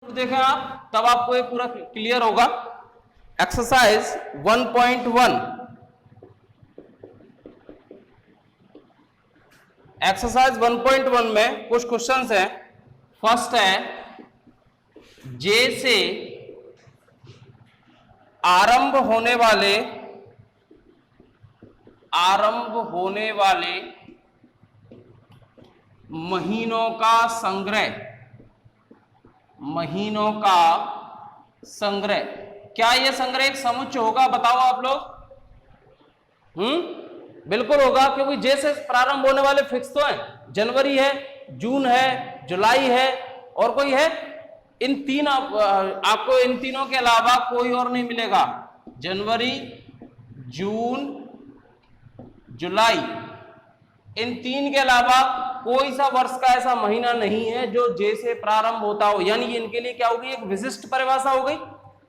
देखें आप, तब आपको ये पूरा क्लियर होगा। एक्सरसाइज 1.1, एक्सरसाइज 1.1 में कुछ क्वेश्चंस हैं। फर्स्ट है, जे से आरंभ होने वाले महीनों का संग्रह। क्या यह संग्रह एक समुच्चय होगा? बताओ आप लोग। बिल्कुल होगा, क्योंकि जे से प्रारंभ होने वाले फिक्स तो हैं। जनवरी है, जून है, जुलाई है, और कोई है? इन तीन आपको इन तीनों के अलावा कोई और नहीं मिलेगा। जनवरी, जून, जुलाई, इन तीन के अलावा कोई सा वर्ष का ऐसा महीना नहीं है जो जे से प्रारंभ होता हो। यानी इनके लिए क्या होगी? एक विशिष्ट परिभाषा हो गई।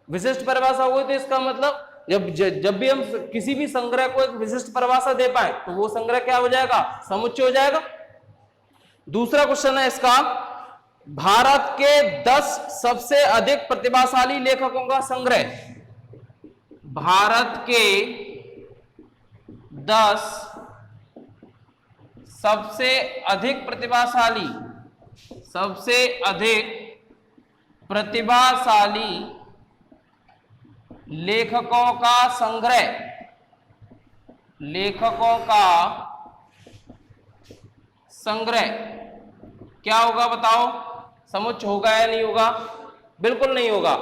विशिष्ट परिभाषा हो गई तो इसका मतलब जब भी हम किसी भी संग्रह को एक विशिष्ट परिभाषा दे पाए तो वो संग्रह क्या हो जाएगा? समुच्चय हो जाएगा। दूसरा क्वेश्चन है इसका, भारत के 10 सबसे अधिक प्रतिभाशाली लेखकों का संग्रह। भारत के 10 सबसे अधिक प्रतिभाशाली लेखकों का संग्रह क्या होगा? बताओ, समुच्चय होगा या नहीं होगा? बिल्कुल नहीं होगा।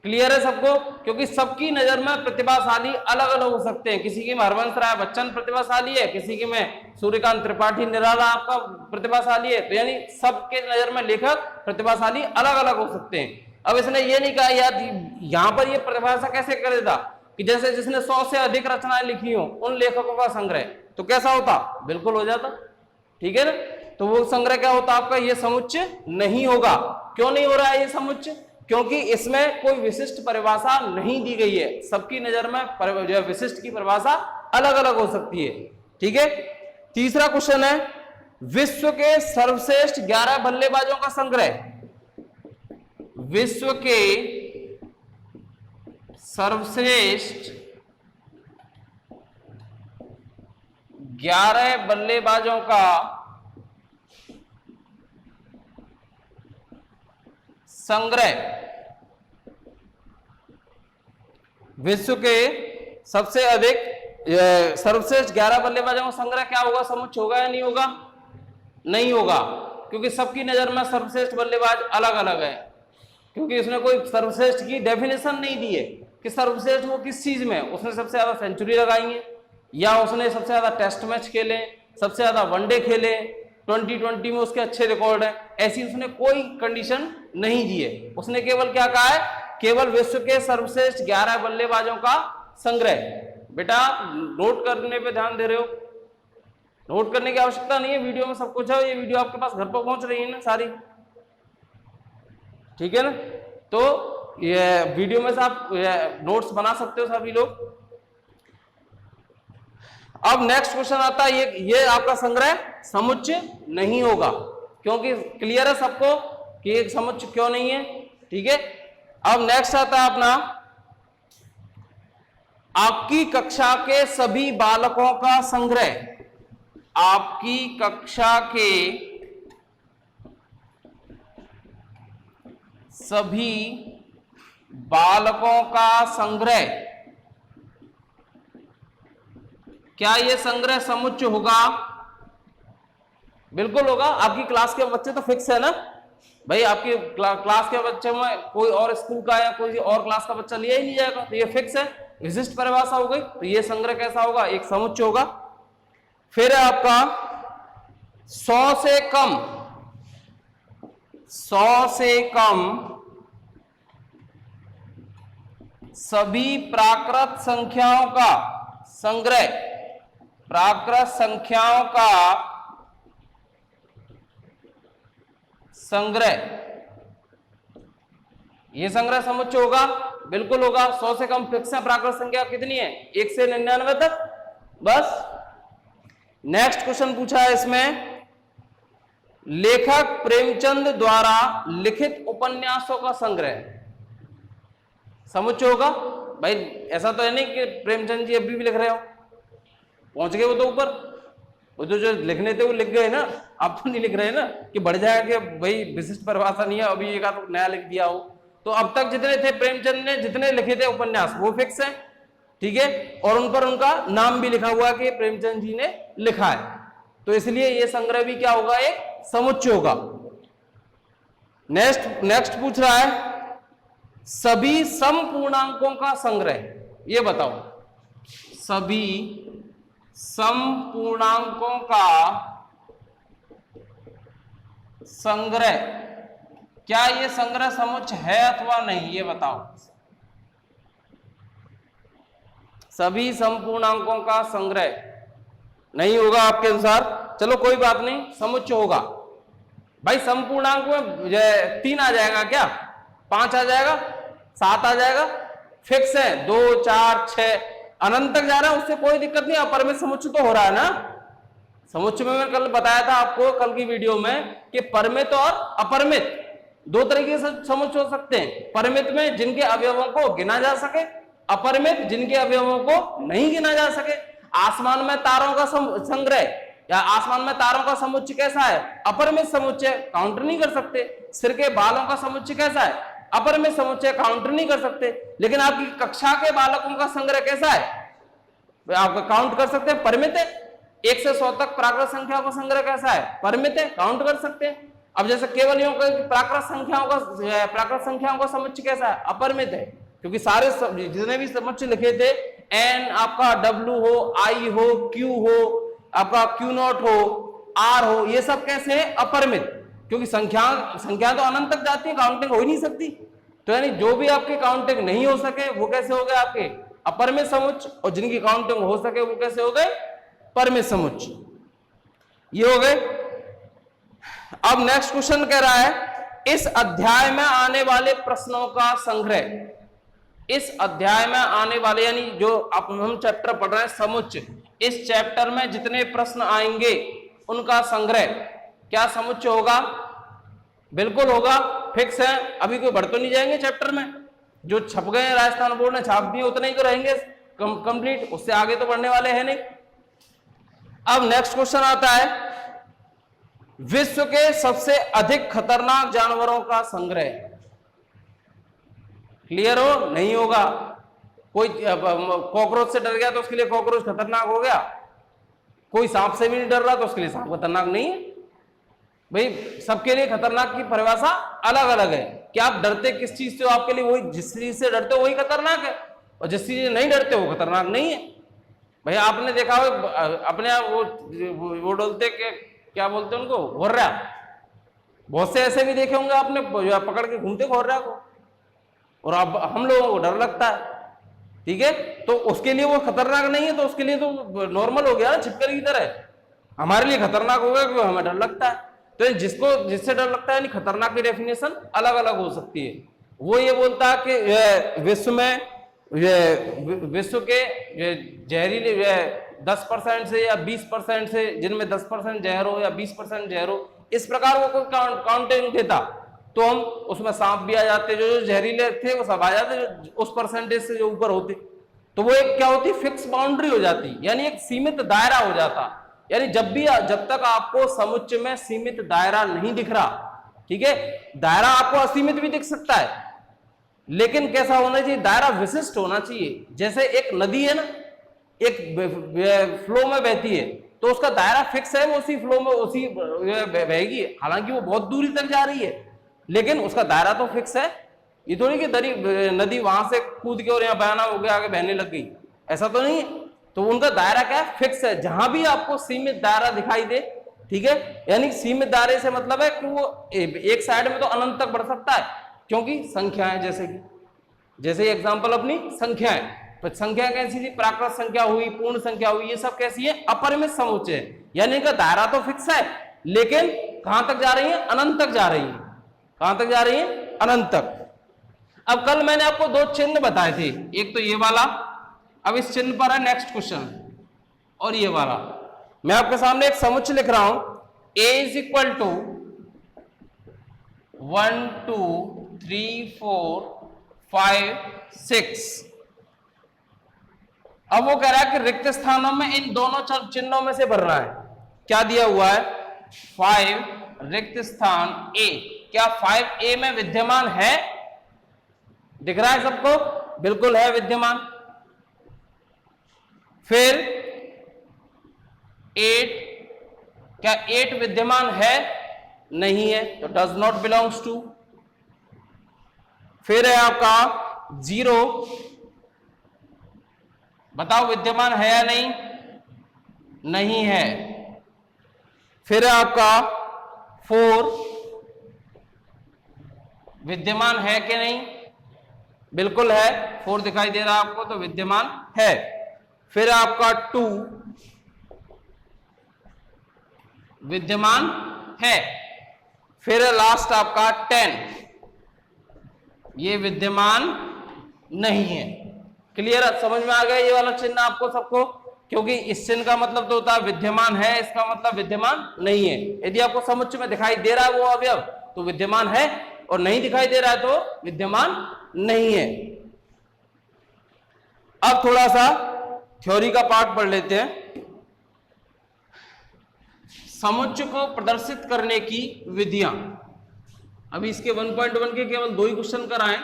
क्लियर है सबको? क्योंकि सबकी नजर में प्रतिभाशाली अलग अलग हो सकते हैं। किसी की में हरवंश राय बच्चन प्रतिभाशाली है, किसी की में सूर्यकांत त्रिपाठी निराला आपका प्रतिभाशाली है। तो यानी सबके नजर में लेखक प्रतिभाशाली अलग अलग हो सकते हैं। अब इसने ये नहीं कहा यार यहां पर ये परिभाषा कैसे कर देता कि जैसे जिसने 100 से अधिक रचनाएं लिखी हो उन लेखकों का संग्रह, तो कैसा होता? बिल्कुल हो जाता। ठीक है ना? तो वो संग्रह क्या होता आपका? ये समुच्चय नहीं होगा। क्यों नहीं हो रहा है ये समुच्चय? क्योंकि इसमें कोई विशिष्ट परिभाषा नहीं दी गई है। सबकी नजर में जो विशिष्ट की परिभाषा अलग अलग हो सकती है। ठीक है। तीसरा क्वेश्चन है, विश्व के सर्वश्रेष्ठ 11 बल्लेबाजों का संग्रह। विश्व के सर्वश्रेष्ठ 11 बल्लेबाजों का संग्रह। विश्व के सबसे अधिक सर्वश्रेष्ठ 11 बल्लेबाजों का संग्रह क्या होगा? समुच्चय होगा या नहीं होगा? नहीं होगा, क्योंकि सबकी नजर में सर्वश्रेष्ठ बल्लेबाज अलग अलग है। क्योंकि उसने कोई सर्वश्रेष्ठ की डेफिनेशन नहीं दी है कि सर्वश्रेष्ठ वो किस चीज में। उसने सबसे ज्यादा सेंचुरी लगाई है, या उसने सबसे ज्यादा टेस्ट मैच खेले, सबसे ज्यादा वनडे खेले, 2020 में उसके अच्छे रिकॉर्ड है। ऐसी उसने कोई कंडीशन नहीं दी है। उसने केवल क्या कहा है? केवल विश्व के सर्वश्रेष्ठ 11 बल्लेबाजों का संग्रह। बेटा नोट करने पे ध्यान दे रहे हो? नोट करने की आवश्यकता नहीं है, वीडियो में सब कुछ है। ये वीडियो आपके पास घर पर पहुंच रही है ना सारी? ठीक है ना? तो ये वीडियो में से आप नोट्स बना सकते हो सभी लोग। अब नेक्स्ट क्वेश्चन आता है, ये आपका संग्रह समुच्चय नहीं होगा। क्योंकि क्लियर है सबको कि एक समुच्चय क्यों नहीं है? ठीक है। अब नेक्स्ट आता है अपना, आपकी कक्षा के सभी बालकों का संग्रह। आपकी कक्षा के सभी बालकों का संग्रह। क्या यह संग्रह समुच्चय होगा? बिल्कुल होगा। आपकी क्लास के बच्चे तो फिक्स है ना भाई? आपकी क्लास के बच्चे में कोई और स्कूल का या कोई और क्लास का बच्चा लिया ही नहीं जाएगा, तो ये फिक्स है। विशिष्ट परिभाषा हो गई, तो ये संग्रह कैसा होगा? एक समुच्चय होगा। फिर है आपका 100 से कम सभी प्राकृत संख्याओं का संग्रह। प्राकृत संख्याओं का संग्रह, यह संग्रह समुच्चय होगा? बिल्कुल होगा। 100 से कम फिक्स है। प्राकृत संख्या कितनी है? 1 से 99 तक। बस। नेक्स्ट क्वेश्चन पूछा है इसमें, लेखक प्रेमचंद द्वारा लिखित उपन्यासों का संग्रह। समुच्चय होगा भाई, ऐसा तो है नहीं कि प्रेमचंद जी अभी भी लिख रहे हो, पहुंच गए वो तो ऊपर, वो जो लिखने थे वो लिख गए ना, आप तो नहीं लिख रहे ना कि बढ़ जाएगा कि भाई विशिष्ट परिभाषा नहीं है अभी एक आध नया लिख दिया हो। तो अब तक जितने थे प्रेमचंद ने जितने लिखे थे उपन्यास वो फिक्स है, ठीक है, और उन पर उनका नाम भी लिखा हुआ है कि प्रेमचंद जी ने लिखा है, तो इसलिए ये संग्रह भी क्या होगा, एक समुच्चय होगा। नेक्स्ट पूछ रहा है सभी समपूर्णांकों का संग्रह, ये बताओ सभी समपूर्णांकों का संग्रह, क्या ये संग्रह समुच्चय है अथवा नहीं, ये बताओ। सभी समपूर्णांकों का संग्रह नहीं होगा आपके अनुसार, चलो कोई बात नहीं, समुच्चय होगा। भाई समपूर्णांक में 3 आ जाएगा क्या, 5 आ जाएगा, 7 आ जाएगा, फिक्स है, 2 4 6 अनंत तक जा रहा है, उससे कोई दिक्कत नहीं, अपरिमित समुच्चय तो हो रहा है ना। समुच्चय में मैं कल बताया था आपको कल की वीडियो में कि परिमित और अपरिमित 2 तरीके से समुच्चय हो सकते हैं। परिमित में जिनके अवयवों को गिना जा सके, अपरिमित जिनके अवयवों को नहीं गिना जा सके। आसमान में तारों का संग्रह या आसमान में तारों का समुच्चय कैसा है, अपरिमित समुच्चय, काउंट नहीं कर सकते। सिर के बालों का समुच्चय कैसा है, अपरिमित समुच्चय, काउंट नहीं कर सकते। लेकिन आपकी कक्षा के बालकों का संग्रह कैसा है, आप काउंट कर सकते हैं, परिमित है। 1 से 100 तक प्राकृत संख्याओं का संग्रह कैसा है, परिमित है, काउंट कर सकते हैं। अब जैसे केवलियों का प्राकृत संख्याओं का समुच्चय कैसा है, अपरिमित है, क्योंकि सारे जितने भी समुच्चय लिखे थे, एन आपका W हो, I हो, Q हो, आपका Q0 हो, R हो, ये सब कैसे है, अपरिमित, क्योंकि संख्या तो अनंत तक जाती है, काउंटिंग हो ही नहीं सकती। तो यानी जो भी आपके काउंटिंग नहीं हो सके वो कैसे हो गए, आपके अपरिमित समुच्चय, और जिनकी काउंटिंग हो सके वो कैसे हो गए, परिमित समुच्चय। ये हो गए। अब नेक्स्ट क्वेश्चन कह रहा है इस अध्याय में आने वाले प्रश्नों का संग्रह। इस अध्याय में आने वाले यानी जो हम चैप्टर पढ़ रहे हैं समुच्चय, इस चैप्टर में जितने प्रश्न आएंगे उनका संग्रह क्या समुच्चय होगा, बिल्कुल होगा, फिक्स है। अभी कोई बढ़ तो नहीं जाएंगे चैप्टर में, जो छप गए हैं राजस्थान बोर्ड ने छाप दिए उतने ही तो रहेंगे कंप्लीट, उससे आगे तो बढ़ने वाले हैं नहीं। अब नेक्स्ट क्वेश्चन आता है विश्व के सबसे अधिक खतरनाक जानवरों का संग्रह। क्लियर हो, नहीं होगा। कोई कॉकरोच से डर गया तो उसके लिए कॉकरोच खतरनाक हो गया, कोई सांप से भी नहीं डर रहा तो उसके लिए सांप खतरनाक नहीं है। भाई सबके लिए खतरनाक की परिभाषा अलग अलग है कि आप डरते किस चीज से, आपके लिए वही जिस चीज से डरते हो वही खतरनाक है, और जिस चीज से नहीं डरते वो खतरनाक नहीं है। भैया आपने देखा हो अपने आप वो डोलते के क्या बोलते हैं उनको, घोर्रा, बहुत से ऐसे भी देखे होंगे आपने पकड़ के घूमते घोर्रा को, और अब हम लोगों को डर लगता है, ठीक है। तो उसके लिए वो खतरनाक नहीं है, तो उसके लिए तो नॉर्मल हो गया ना, छिपकली की तरह। हमारे लिए खतरनाक हो गया क्योंकि हमें डर लगता है। तो जिससे डर लगता है यानी खतरनाक की डेफिनेशन अलग अलग हो सकती है। वो ये बोलता है कि विश्व के जहरीले 10% से या 20% से, जिनमें 10% जहर हो या 20% जहर हो, इस प्रकार वो कोई काउंटिंग देता तो हम उसमें सांप भी आ जाते, जो जहरीले थे वो सब आ जाते, जो उस परसेंटेज से जो ऊपर होते, तो वो एक क्या होती, फिक्स बाउंड्री हो जाती, यानी एक सीमित दायरा हो जाता। यानी जब तक आपको समुच्चय में सीमित दायरा नहीं दिख रहा, ठीक है, दायरा आपको असीमित भी दिख सकता है, लेकिन कैसा होना चाहिए, दायरा विशिष्ट होना चाहिए। जैसे एक नदी है ना, एक फ्लो में बहती है तो उसका दायरा फिक्स है, वो उसी फ्लो में उसी बहेगी, हालांकि वो बहुत दूरी तक जा रही है लेकिन उसका दायरा तो फिक्स है। ये थोड़ी कि नदी वहां से कूद के और यहाँ बयाना हो गया आगे बहने लग गई, ऐसा तो नहीं है। तो उनका दायरा क्या है, फिक्स है। जहां भी आपको सीमित दायरा दिखाई दे, ठीक है, यानी सीमित दायरे से मतलब है कि वो एक साइड में तो अनंत तक बढ़ सकता है, क्योंकि संख्याएं जैसे एग्जांपल अपनी संख्याएं, तो संख्या कैसी थी, प्राकृत संख्या हुई, पूर्ण संख्या हुई, ये सब कैसी है, अपरिमित समुच्चय, यानी इनका दायरा तो फिक्स है लेकिन कहां तक जा रही है, अनंत तक जा रही है। कहां तक जा रही है, अनंत तक। अब कल मैंने आपको 2 चिन्ह बताए थे, एक तो ये वाला, अब इस चिन्ह पर है नेक्स्ट क्वेश्चन, और ये वाला मैं आपके सामने एक समुच्चय लिख रहा हूं, a = 1 2 3 4 5 6। अब वो कह रहा है कि रिक्त स्थानों में इन दोनों चिन्हों में से भरना है। क्या दिया हुआ है? 5 रिक्त स्थान ए। क्या 5A में विद्यमान है? दिख रहा है सबको? बिल्कुल है विद्यमान। फिर 8, क्या 8 विद्यमान है? नहीं है, तो डज नॉट बिलोंग्स टू। फिर है आपका 0, बताओ विद्यमान है या नहीं? नहीं है। फिर है आपका 4, विद्यमान है कि नहीं? बिल्कुल है, 4 दिखाई दे रहा है आपको, तो विद्यमान है। फिर आपका 2 विद्यमान है। फिर लास्ट आपका 10, ये विद्यमान नहीं है। क्लियर? समझ में आ गया ये वाला चिन्ह आपको सबको? क्योंकि इस चिन्ह का मतलब तो होता है विद्यमान है, इसका मतलब विद्यमान नहीं है। यदि आपको समुच्चय में दिखाई दे रहा है वो अवयव तो विद्यमान है, और नहीं दिखाई दे रहा है तो विद्यमान नहीं है। अब थोड़ा सा थ्योरी का पार्ट पढ़ लेते हैं। समुच्चय को प्रदर्शित करने की विधियां। अभी इसके 1.1 के केवल 2 ही क्वेश्चन कराएं।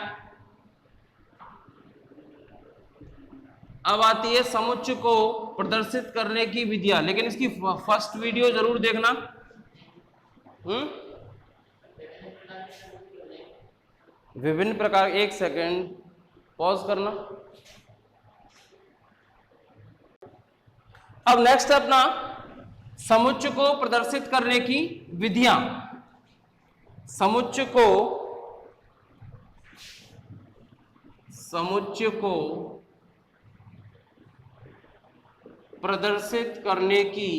अब आती है समुच्चय को प्रदर्शित करने की विधियां, लेकिन इसकी फर्स्ट वीडियो जरूर देखना। विभिन्न प्रकार, एक सेकेंड पॉज करना। अब नेक्स्ट अपना समुच्चय को प्रदर्शित करने की विधियां। समुच्चय को प्रदर्शित करने की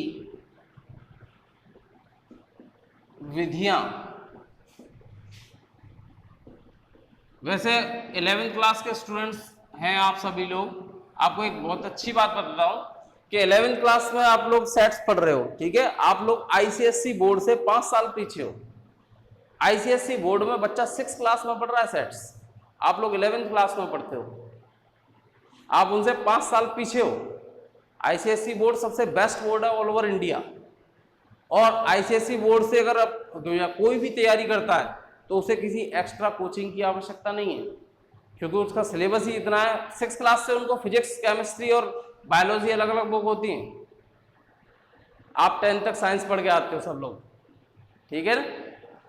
विधियां। वैसे 11th क्लास के स्टूडेंट्स हैं आप सभी लोग, आपको एक बहुत अच्छी बात बताता हूं कि 11th क्लास में आप लोग सेट्स पढ़ रहे हो, ठीक है? आप लोग आईसीएसई बोर्ड से 5 साल पीछे हो। आईसीएसई बोर्ड में बच्चा 6 क्लास में पढ़ रहा है सेट्स, आप लोग 11th क्लास में पढ़ते हो, आप उनसे 5 साल पीछे हो। आईसीएसई बोर्ड सबसे बेस्ट बोर्ड है ऑल ओवर इंडिया, और आईसीएसई बोर्ड से अगर कोई भी तैयारी करता है तो उसे किसी एक्स्ट्रा कोचिंग की आवश्यकता नहीं है, क्योंकि उसका सिलेबस ही इतना है। 6 क्लास से उनको फिजिक्स, केमिस्ट्री और बायोलॉजी अलग अलग बुक होती हैं। आप 10th तक साइंस पढ़ के आते हो सब लोग, ठीक है ना?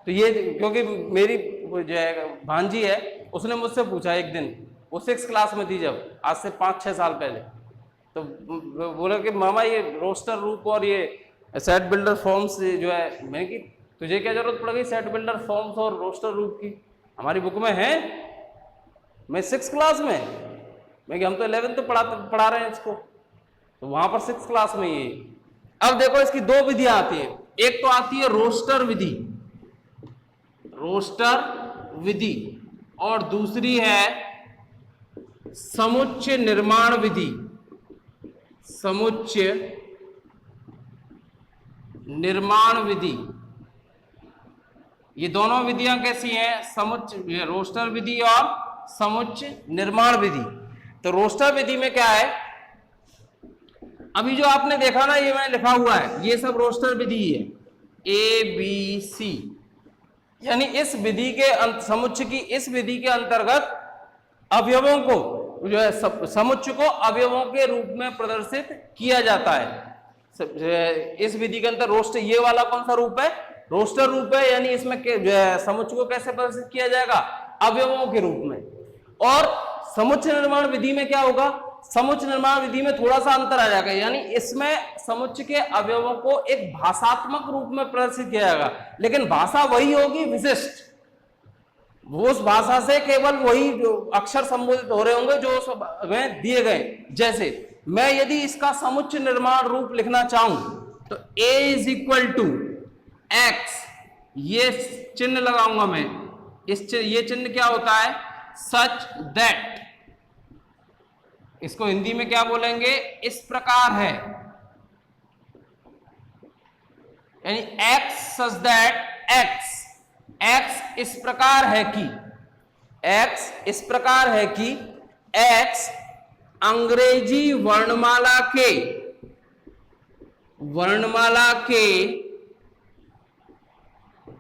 तो ये क्योंकि मेरी जो है भांजी है, उसने मुझसे पूछा एक दिन, वो 6 क्लास में थी जब, आज से 5-6 साल पहले, तो बोला कि मामा ये रोस्टर रूप और ये सेट बिल्डर फॉर्म्स जो है, मैं कि तुझे क्या जरूरत पड़ गई सेट बिल्डर फॉर्म्स और रोस्टर रूप की, हमारी बुक में है। मैं 6 क्लास में, मैं कि हम तो 11th तो पढ़ा रहे हैं इसको, तो वहां पर 6 क्लास में ये। अब देखो इसकी 2 विधियां आती हैं। एक तो आती है रोस्टर विधि, और दूसरी है समुच्चय निर्माण विधि। समुच्चय निर्माण विधि, ये दोनों विधियां कैसी हैं? समुच्चय रोस्टर विधि और समुच्चय निर्माण विधि। तो रोस्टर विधि में क्या है? अभी जो आपने देखा ना, ये मैंने लिखा हुआ है, ये सब रोस्टर विधि है, ABC, यानी इस विधि के समुच्चय की इस विधि के अंतर्गत अवयवों को जो है समुच्चय को अवयवों के रूप में प्रदर्शित किया जाता है। इस विधि के अंतर रोस्टर, ये वाला कौन सा रूप है? रोस्टर रूप है, यानी इसमें समुच्चय को कैसे प्रदर्शित किया जाएगा? अवयवों के रूप में। और समुच्चय निर्माण विधि में क्या होगा? समुच्चय निर्माण विधि में थोड़ा सा अंतर आ जाएगा, यानी इसमें समुच्चय के अवयवों को एक भाषात्मक रूप में प्रदर्शित किया जाएगा, लेकिन भाषा वही होगी विशिष्ट। वो उस भाषा से केवल वही जो अक्षर संबोधित हो रहे होंगे जो उसमें दिए गए। जैसे मैं यदि इसका समुच्चय निर्माण रूप लिखना चाहूं तो A = X, ये चिन्ह लगाऊंगा मैं। ये चिन्ह क्या होता है? Such that. इसको हिंदी में क्या बोलेंगे? इस प्रकार है, यानी X such that X, x इस प्रकार है कि x इस प्रकार है कि x अंग्रेजी वर्णमाला के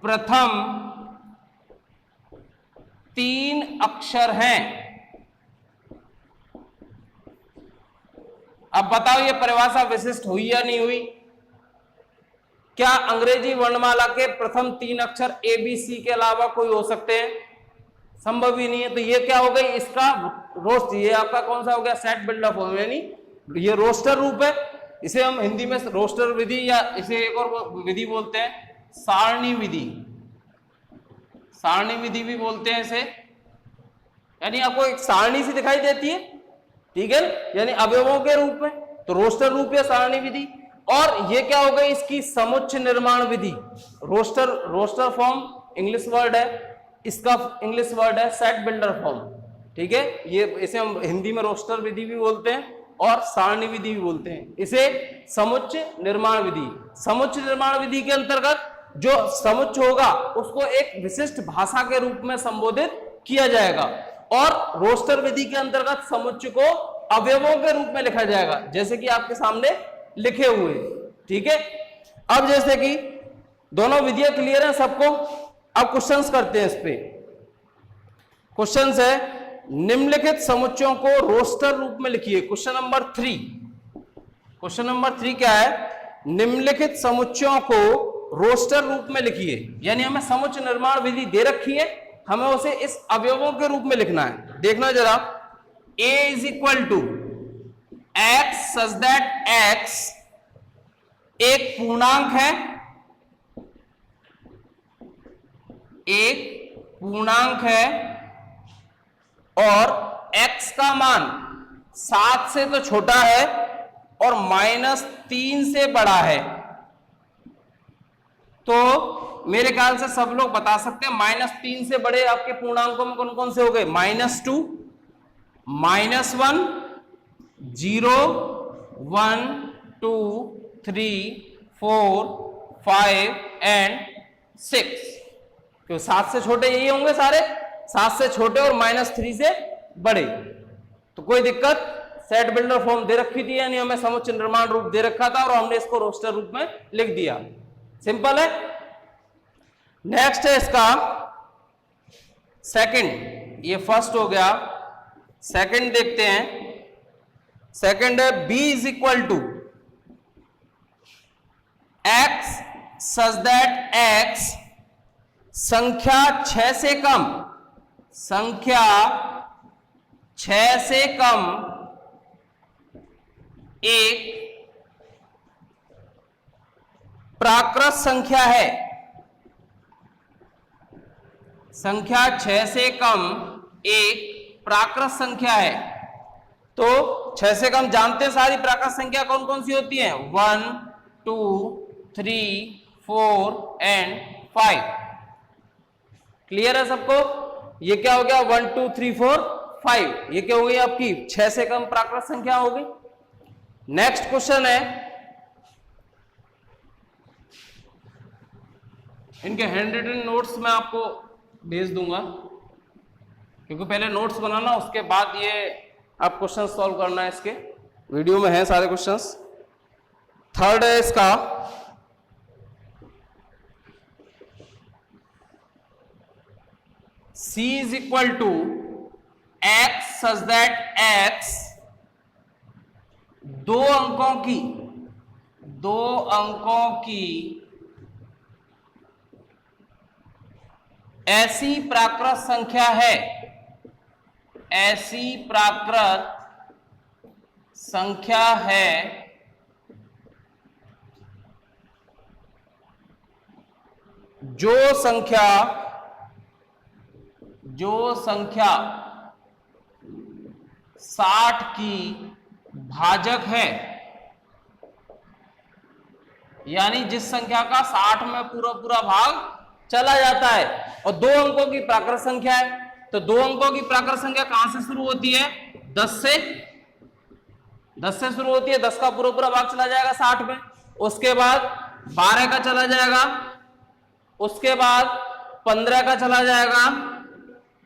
प्रथम 3 अक्षर हैं। अब बताओ ये परिभाषा विशिष्ट हुई या नहीं हुई? क्या अंग्रेजी वर्णमाला के प्रथम 3 अक्षर ए बी सी के अलावा कोई हो सकते हैं? संभव ही नहीं है। तो ये क्या हो गई? इसका रोस्ट, ये आपका कौन सा हो गया? सेट बिल्डअप हो, यानी ये रोस्टर रूप है। इसे हम हिंदी में रोस्टर विधि या इसे एक और विधि बोलते हैं सारणी विधि। सारणी विधि भी बोलते हैं इसे, यानी आपको एक सारणी सी दिखाई देती है, ठीक है, यानी अवयवों के रूप में, तो रोस्टर रूप या सारणी विधि। और ये क्या हो गई? इसकी समुच्चय निर्माण विधि। रोस्टर फॉर्म इंग्लिश वर्ड है, इसका इंग्लिश वर्ड है सेट बिल्डर फॉर्म, ठीक है। ये इसे हम हिंदी में रोस्टर विधि भी बोलते हैं और सारणी विधि भी बोलते हैं। इसे समुच्चय निर्माण विधि। समुच्चय निर्माण विधि के अंतर्गत जो समुच्चय होगा उसको एक विशिष्ट भाषा के रूप में संबोधित किया जाएगा, और रोस्टर विधि के अंतर्गत समुच्चय को अवयवों के रूप में लिखा जाएगा, जैसे कि आपके सामने लिखे हुए, ठीक है। अब जैसे कि दोनों विधियां क्लियर है सबको, अब क्वेश्चंस करते हैं इस पे। क्वेश्चंस है निम्नलिखित समुच्चयों को रोस्टर रूप में लिखिए। Question number 3। क्वेश्चन नंबर 3 क्या है? निम्नलिखित समुच्चयों को रोस्टर रूप में लिखिए, यानी हमें समुच्चय निर्माण विधि दे रखी है, हमें उसे इस अवयवों के रूप में लिखना है। देखना जरा, a is equal to x such that x एक पूर्णांक है, एक पूर्णांक है, और x का मान 7 से तो छोटा है और -3 से बड़ा है। तो मेरे ख्याल से सब लोग बता सकते हैं -3 से बड़े आपके पूर्णांकों में कौन कौन से हो गए? -2, -1, 0, 1, 2, 3, 4, 5 एंड 6। क्यों 7 से छोटे यही होंगे सारे, 7 से छोटे और -3 से बड़े। तो कोई दिक्कत, सेट बिल्डर फॉर्म दे रखी थी, यानी हमें समुच्चय निर्माण रूप दे रखा था और हमने इसको रोस्टर रूप में लिख दिया। सिंपल है। नेक्स्ट है इसका सेकंड, ये फर्स्ट हो गया, सेकंड देखते हैं। सेकंड है b is equal to x such that x संख्या 6 से कम, संख्या 6 से कम एक प्राकृत संख्या है। संख्या 6 से कम एक प्राकृत संख्या है। तो 6 से कम जानते हैं सारी प्राकृत संख्या कौन कौन सी होती हैं? 1, 2, 3, 4 एंड 5। क्लियर है सबको? ये क्या हो गया? 1, 2, 3, 4, 5। ये क्या हो गई आपकी 6 से कम प्राकृत संख्या हो गई। नेक्स्ट क्वेश्चन है, इनके हैंड रिटन नोट्स मैं आपको भेज दूंगा, क्योंकि पहले नोट्स बनाना उसके बाद ये आप क्वेश्चन सॉल्व करना है। इसके वीडियो में है सारे क्वेश्चंस। थर्ड है इसका c is equal to x such that x दो अंकों की ऐसी प्राकृत संख्या है, ऐसी प्राकृत संख्या है जो संख्या 60 की भाजक है, यानी जिस संख्या का 60 में पूरा भाग चला जाता है, और 2 अंकों की प्राकृत संख्या है। तो 2 अंकों की प्राकृत संख्या कहां से शुरू होती है? 10 से शुरू होती है। 10 का पूरा भाग चला जाएगा 60 में, उसके बाद 12 का चला जाएगा, उसके बाद 15 का चला जाएगा,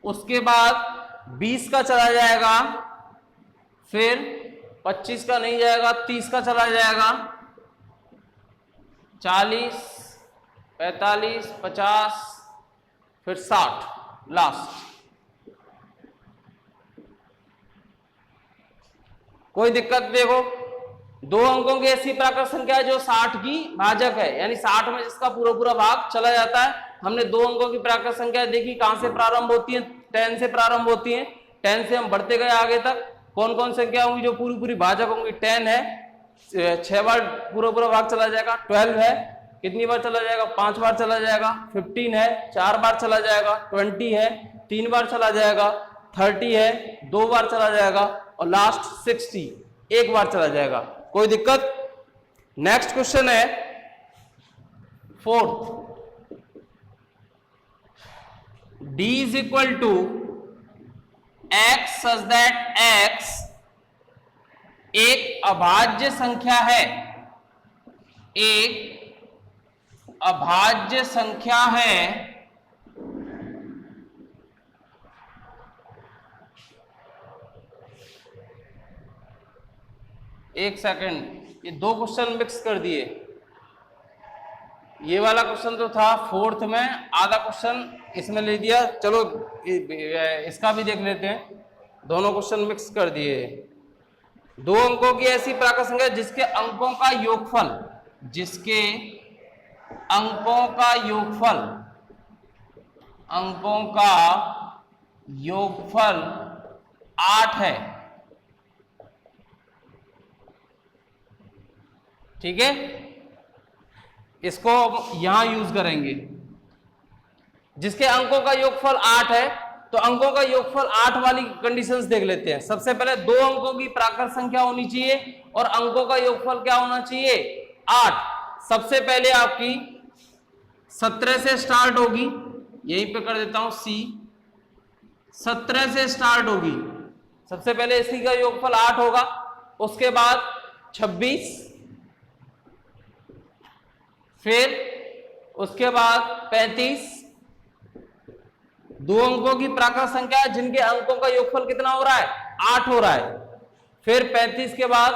उसके बाद 20 का चला जाएगा, फिर 25 का नहीं जाएगा, 30 का चला जाएगा, 40, 45, 50, फिर 60 लास्ट। कोई दिक्कत? देखो, दो अंकों की ऐसी प्राकृत संख्या है जो 60 की भाजक है, यानी 60 में जिसका पूरा पूरा भाग चला जाता है। हमने दो अंकों की प्राकृत संख्या देखी, कहां से प्रारंभ होती है? 10 से प्रारंभ होती है। 10 से हम बढ़ते गए आगे तक। कौन कौन संख्या होंगी जो पूरी पूरी भाजक होंगी? 10 है, 6 बार पूरा पूरा भाग चला जाएगा। 12 है, कितनी बार चला जाएगा? 5 बार चला जाएगा। 15 है, 4 बार चला जाएगा। 20 है, 3 बार चला जाएगा। 30 है, 2 बार चला जाएगा। और लास्ट 60 1 बार चला जाएगा। कोई दिक्कत? नेक्स्ट क्वेश्चन है 4th। D is equal to x such that x एक अभाज्य संख्या है, एक अभाज्य संख्या है एक सेकंड, ये दो क्वेश्चन मिक्स कर दिए। ये वाला क्वेश्चन तो था 4th में, आधा क्वेश्चन इसमें ले दिया। चलो इसका भी देख लेते हैं। दोनों क्वेश्चन मिक्स कर दिए। दो अंकों की ऐसी प्राकृत संख्या जिसके अंकों का योगफल, जिसके अंकों का योगफल, अंकों का योगफल 8 है। ठीक है, इसको यहां यूज करेंगे। जिसके अंकों का योगफल 8 है, तो अंकों का योगफल 8 वाली कंडीशंस देख लेते हैं। सबसे पहले दो अंकों की प्राकृत संख्या होनी चाहिए और अंकों का योगफल क्या होना चाहिए? 8। सबसे पहले आपकी 17 से स्टार्ट होगी, यहीं पे कर देता हूं C। 17 से स्टार्ट होगी, सबसे पहले इसी का योगफल 8 होगा। उसके बाद 26, फिर उसके बाद 35। दो अंकों की प्राकृत संख्या है जिनके अंकों का योगफल कितना हो रहा है? 8 हो रहा है। फिर 35 के बाद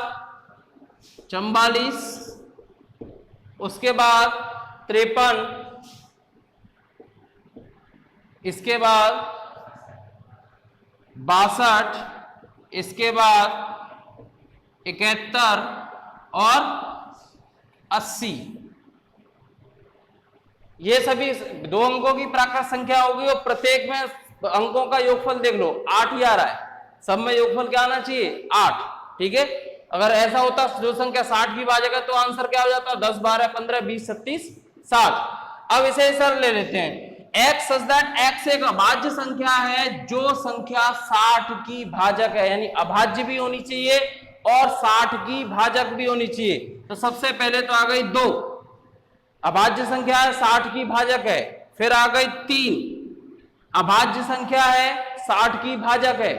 44, उसके बाद 53, इसके बाद 62, इसके बाद 71 और 80। ये सभी दो अंकों की प्राकृत संख्या होगी और प्रत्येक में अंकों का योगफल देख लो 8 ही आ रहा है। सब में योगफल क्या आना चाहिए? 8। ठीक है, अगर ऐसा होता जो संख्या 60 की भाजक है तो आंसर क्या हो जाता? 10, 12, 15, 20, 36, 60। अब इसे सर ले लेते हैं। x such that x एक अभाज्य संख्या है जो संख्या 60 की भाजक है, यानी अभाज्य भी होनी चाहिए और 60 की भाजक भी होनी चाहिए। तो सबसे पहले तो आ गई 2, अभाज्य संख्या है 60 की भाजक है। फिर आ गई 3, अभाज्य संख्या है 60 की भाजक है।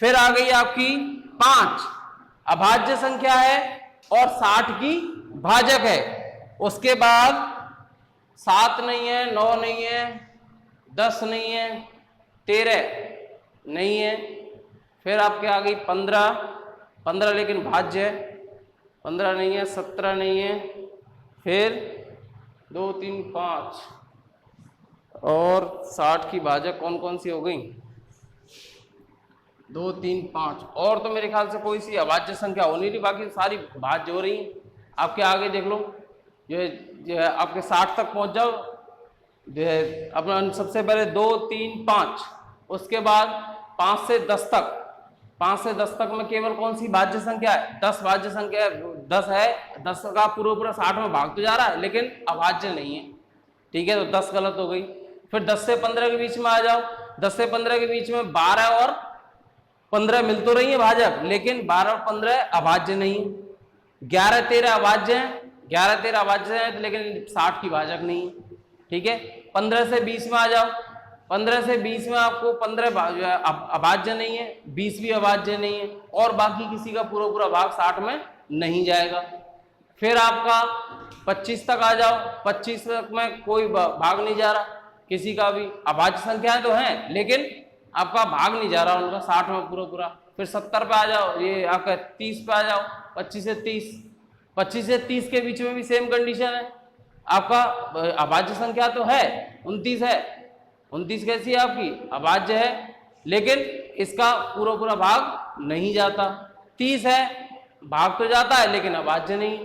फिर आ गई आपकी 5, अभाज्य संख्या है और 60 की भाजक है। उसके बाद 7 नहीं है, 9 नहीं है, 10 नहीं है, 13 नहीं है। फिर आपके आ गई 15, 15 लेकिन भाज्य है, 15 नहीं है, 17 नहीं है। फिर 2, 3, 5 और 60 की भाजक कौन कौन सी हो गई? 2, 3, 5 और तो मेरे ख्याल से कोई सी अभाज्य संख्या हो नहीं रही, बाकी सारी भाज्य हो रही। आपके आगे देख लो, जो आपके 60 तक पहुंच जाओ। अपना सबसे पहले 2, 3, 5, उसके बाद 5 से 10 तक। 5 से 10 तक में केवल कौन सी भाज्य संख्या है? 10 भाज्य संख्या है, 10 है। 10 का पूरा 60 में भाग तो जा रहा है लेकिन अभाज्य नहीं है। ठीक है, तो 10 गलत हो गई। फिर 10 से 15 के बीच में आ जाओ। 10 से 15 के बीच में 12 और 15 मिल तो रही है भाजक, लेकिन 12 और 15 अभाज्य नहीं। 11, 13 अभाज्य है, 11, 13 अभाज्य है लेकिन 60 की भाजक नहीं। ठीक है, 15 से 20 में आ जाओ। 15 से 20 में आपको 15 अभाज्य नहीं है, 20 भी अभाज्य नहीं है और बाकी किसी का पूरा भाग 60 में नहीं जाएगा। फिर आपका 25 तक आ जाओ। 25 तक में कोई भाग नहीं जा रहा। किसी का भी। अभाज्य संख्याएं तो हैं लेकिन आपका भाग नहीं जा रहा उनका 60 में पूरा पूरा। फिर 70 पे आ जाओ, ये आपका 30 पे आ जाओ, 25 से 30, 25 से 30 के बीच में भी सेम कंडीशन है। आपका अभाज्य संख्या तो है 29 है, 29 कैसी है आपकी अभाज्य है, लेकिन इसका पूरा पूरा भाग नहीं जाता। 30 है, भाग तो जाता है लेकिन अभाज्य नहीं।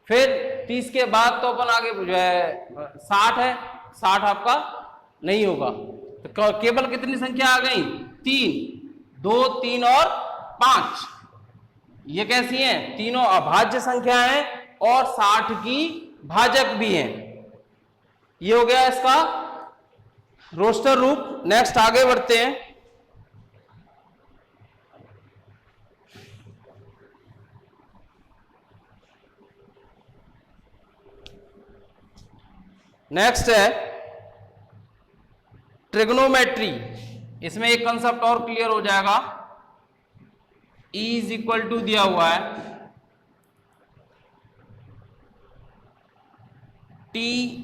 फिर 30 के बाद तो अपन आगे जो है 60 है, 60 आपका नहीं होगा। तो केवल कितनी संख्या आ गई? 3, 2, 3 और 5। ये कैसी हैं? तीनों अभाज्य संख्या हैं और 60 की भाजक भी हैं। ये हो गया इसका रोस्टर रूप। नेक्स्ट आगे बढ़ते हैं। नेक्स्ट है ट्रिग्नोमेट्री। इसमें एक कंसेप्ट और क्लियर हो जाएगा। E इज इक्वल टू दिया हुआ है TRIGONOMETRY।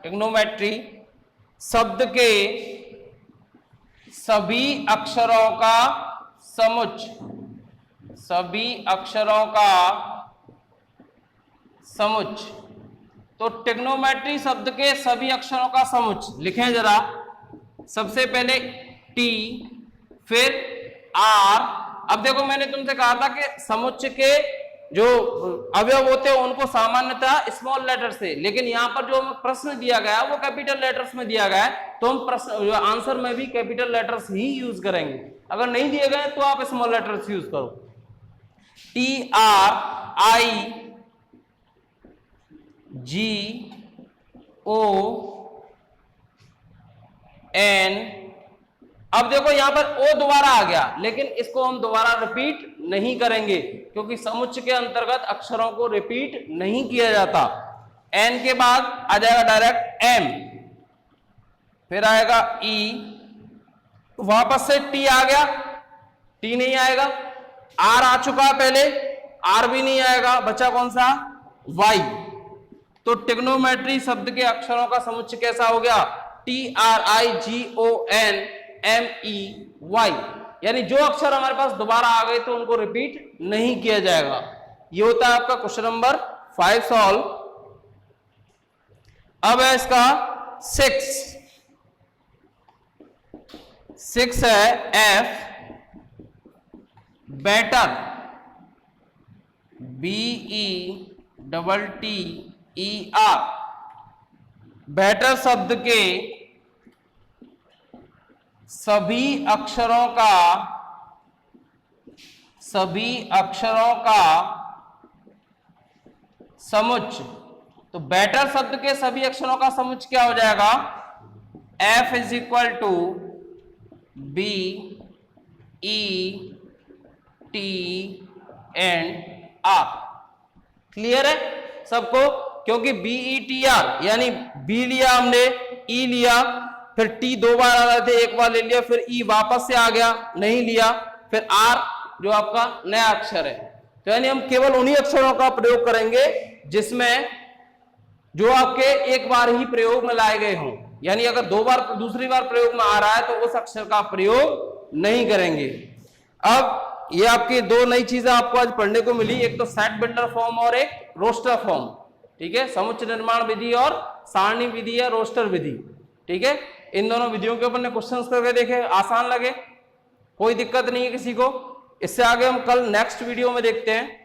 ट्रिग्नोमेट्री शब्द के सभी अक्षरों का समुच्चय, सभी अक्षरों का समुच्चय। तो ट्रिग्नोमेट्री शब्द के सभी अक्षरों का समुच्चय लिखें जरा। सबसे पहले T, फिर R। अब देखो मैंने तुमसे कहा था कि समुच्चय के जो अवयव होते हैं उनको सामान्यतः स्मॉल लेटर से, लेकिन यहां पर जो प्रश्न दिया गया वो कैपिटल लेटर्स में दिया गया है, तो हम प्रश्न आंसर में भी कैपिटल लेटर्स ही यूज करेंगे। अगर नहीं दिए गए तो आप स्मॉल लेटर्स यूज करो। TRIGON। अब देखो यहां पर O दोबारा आ गया, लेकिन इसको हम दोबारा रिपीट नहीं करेंगे क्योंकि समुच्चय के अंतर्गत अक्षरों को रिपीट नहीं किया जाता। N के बाद आ जाएगा डायरेक्ट M, फिर आएगा E, वापस से T आ गया, T नहीं आएगा। R आ चुका है पहले, R भी नहीं आएगा, बचा कौन सा? Y। तो ट्रिग्नोमेट्री शब्द के अक्षरों का समुच्चय कैसा हो गया? TRIGONMEY। यानी जो अक्षर हमारे पास दोबारा आ गए तो उनको रिपीट नहीं किया जाएगा। ये होता है आपका क्वेश्चन नंबर 5 सॉल्व। अब है इसका 6 है F, बेटर, BETTER। बेटर शब्द के सभी अक्षरों का समुच्चय। तो बेटर शब्द के सभी अक्षरों का समुच्चय क्या हो जाएगा? F is equal to BETR। Clear है सबको? क्योंकि BETR यानी B लिया हमने, E लिया, फिर T 2 बार आ रहे थे, एक बार ले लिया, फिर E वापस से आ गया, नहीं लिया, फिर R जो आपका नया अक्षर है। तो यानी हम केवल उन्हीं अक्षरों का प्रयोग करेंगे जिसमें जो आपके एक बार ही प्रयोग में लाए गए हों। यानी अगर दूसरी बार प्रयोग में आ रहा है तो उस अक्षर का प्रयोग नहीं करेंगे। अब ये आपकी दो नई चीजें आपको आज पढ़ने को मिली, एक तो सेट बिल्डर फॉर्म और एक रोस्टर फॉर्म। ठीक है, समुच्चय निर्माण विधि और सारणी विधि या रोस्टर विधि। ठीक है, इन दोनों विधियों के ऊपर ने क्वेश्चंस करके देखे, आसान लगे, कोई दिक्कत नहीं है किसी को। इससे आगे हम कल नेक्स्ट वीडियो में देखते हैं।